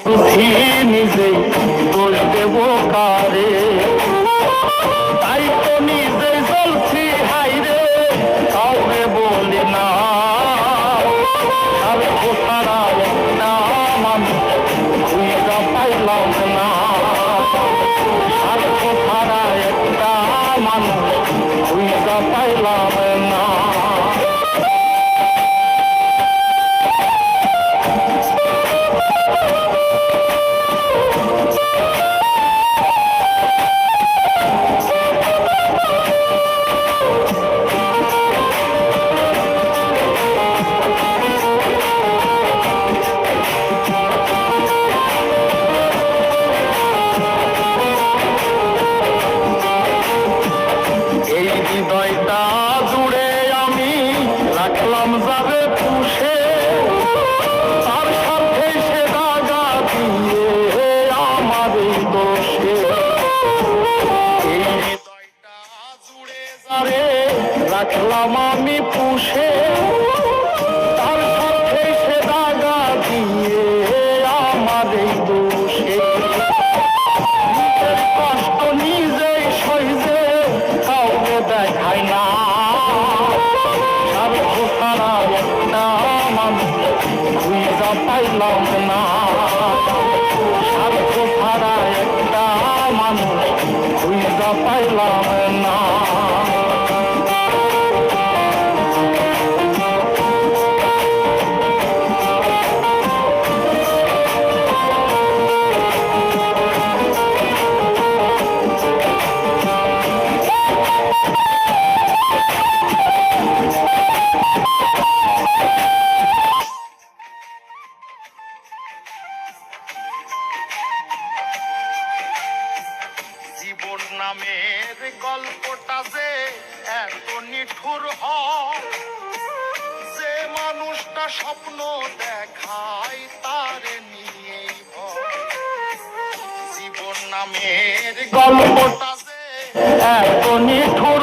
বুঝি নিজেই দোষ দেব কারে, তাই তো নিজেই চলছি হাইরে, কাউকে বলি না। আর কোথারা একটা মানুষ খুঁজা পাইলাম না, আর কোথারা একটা মানুষ খুঁজা পাইলাম না। এই হৃদয়টা জুড়ে আমি রাখলাম যাবে পুষে, তার সাথে সে দাগা দিয়ে আমার এই দোষে। এই হৃদয়টা জুড়ে যাবে রাখলাম আমি পুষে, তার সাথে সে দাগা দিয়ে আমার এই দোষে। নিজের কষ্ট নিজেই সইজে কাউকে দেখায় না, আর কোথারা একটা মানুষ খুঁজা পাইলাম না, আর কোথারা একটা মানুষ খুঁজা পাইলাম না। জীবন নামের গল্পটা যে এত নিঠুর হয়, যে মানুষটা স্বপ্ন দেখায় তার নিয়েই হয়। জীবন নামের গল্পটা যে এত নিঠুর